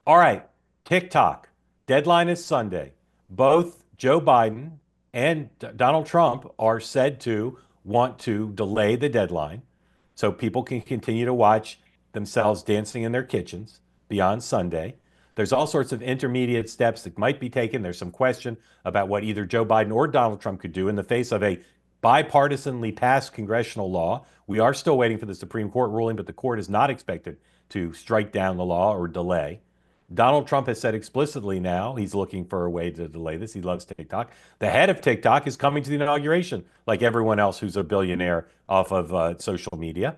All right, TikTok. Deadline is Sunday. Both Joe Biden and Donald Trump are said to want to delay the deadline so people can continue to watch themselves dancing in their kitchens beyond Sunday. There's all sorts of intermediate steps that might be taken. There's some question about what either Joe Biden or Donald Trump could do in the face of a bipartisanly passed congressional law. We are still waiting for the Supreme Court ruling, but the court is not expected to strike down the law or delay. Donald Trump has said explicitly now he's looking for a way to delay this. He loves TikTok. The head of TikTok is coming to the inauguration, like everyone else who's a billionaire off of social media.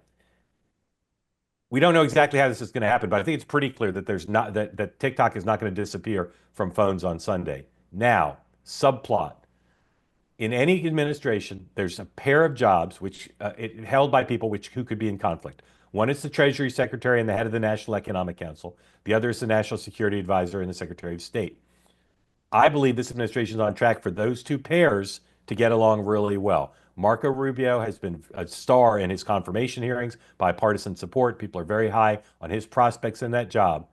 We don't know exactly how this is going to happen, but I think it's pretty clear that there's not that TikTok is not going to disappear from phones on Sunday. Now, subplot. In any administration, there's a pair of jobs held by people who could be in conflict. One is the Treasury Secretary and the head of the National Economic Council. The other is the National Security Advisor and the Secretary of State. I believe this administration is on track for those two pairs to get along really well. Marco Rubio has been a star in his confirmation hearings, bipartisan support. People are very high on his prospects in that job.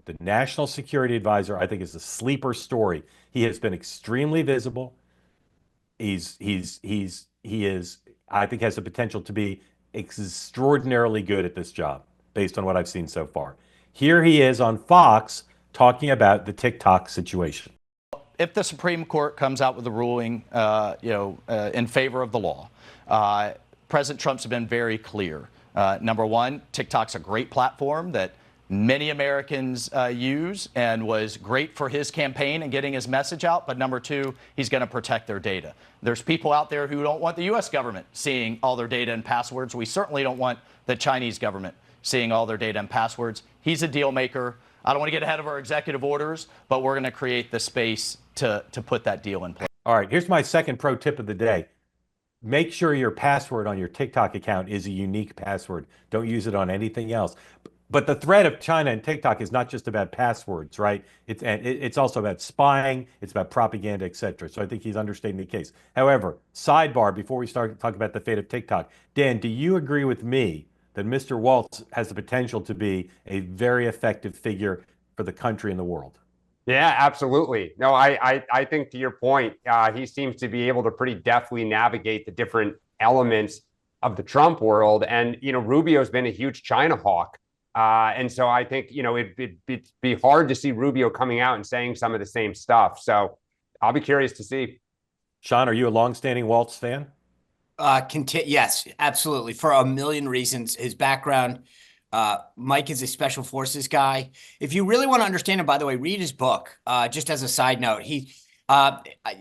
The National Security Advisor, I think, is a sleeper story. He has been extremely visible. He is, I think, has the potential to be extraordinarily good at this job based on what I've seen so far. Here he is on Fox talking about the TikTok situation. If the Supreme Court comes out with a ruling, in favor of the law, President Trump's been very clear. Number one, TikTok's a great platform that many Americans use and was great for his campaign and getting his message out. But number two, he's going to protect their data. There's people out there who don't want the U.S. government seeing all their data and passwords. We certainly don't want the Chinese government seeing all their data and passwords. He's a deal maker. I don't want to get ahead of our executive orders, but we're going to create the space to put that deal in place. All right, here's my second pro tip of the day. Make sure your password on your TikTok account is a unique password. Don't use it on anything else. But the threat of China and TikTok is not just about passwords, right? It's also about spying, it's about propaganda, et cetera. So I think he's understating the case. However, sidebar before we start to talk about the fate of TikTok, Dan, do you agree with me that Mr. Waltz has the potential to be a very effective figure for the country and the world? Yeah, absolutely. No, I think to your point, he seems to be able to pretty deftly navigate the different elements of the Trump world. And, Rubio's been a huge China hawk. And so I think, it'd be hard to see Rubio coming out and saying some of the same stuff. So I'll be curious to see. Sean, are you a longstanding Waltz fan? Yes, absolutely. For a million reasons. His background, Mike is a special forces guy. If you really want to understand him, by the way, read his book. Just as a side note,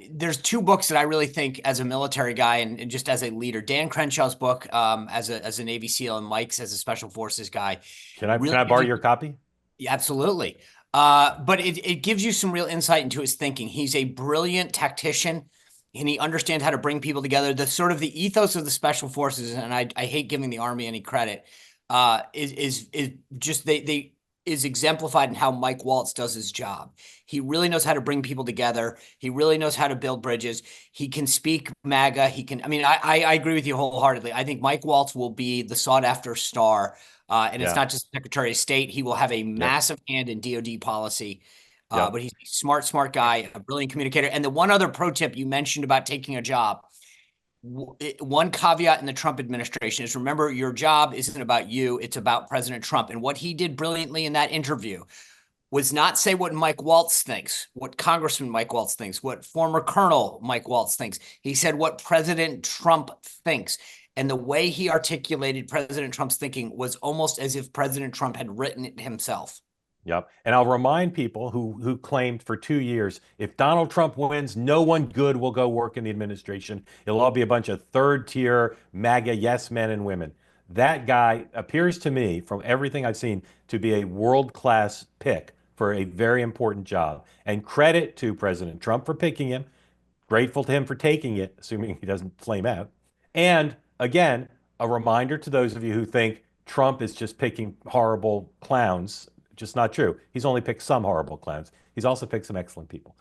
there's two books that I really think as a military guy and just as a leader. Dan Crenshaw's book as a Navy SEAL and Mike's as a special forces guy. Can I borrow your copy? Yeah, absolutely. But it gives you some real insight into his thinking. He's a brilliant tactician. And he understands how to bring people together. The sort of the ethos of the special forces, and I hate giving the Army any credit, is just they is exemplified in how Mike Waltz does his job. He really knows how to bring people together. He really knows how to build bridges. He can speak MAGA. I agree with you wholeheartedly. I think Mike Waltz will be the sought after star. And it's not just Secretary of State. He will have a massive hand in DoD policy. But he's a smart guy, a brilliant communicator. And the one other pro tip you mentioned about taking a job, one caveat in the Trump administration is remember, your job isn't about you, it's about President Trump. And what he did brilliantly in that interview was not say what Mike Waltz thinks, what Congressman Mike Waltz thinks, what former Colonel Mike Waltz thinks. He said what President Trump thinks. And the way he articulated President Trump's thinking was almost as if President Trump had written it himself. Yep. And I'll remind people who claimed for 2 years, if Donald Trump wins, no one good will go work in the administration. It'll all be a bunch of third-tier MAGA yes men and women. That guy appears to me, from everything I've seen, to be a world-class pick for a very important job. And credit to President Trump for picking him. Grateful to him for taking it, assuming he doesn't flame out. And again, a reminder to those of you who think Trump is just picking horrible clowns. Just not true. He's only picked some horrible clowns. He's also picked some excellent people.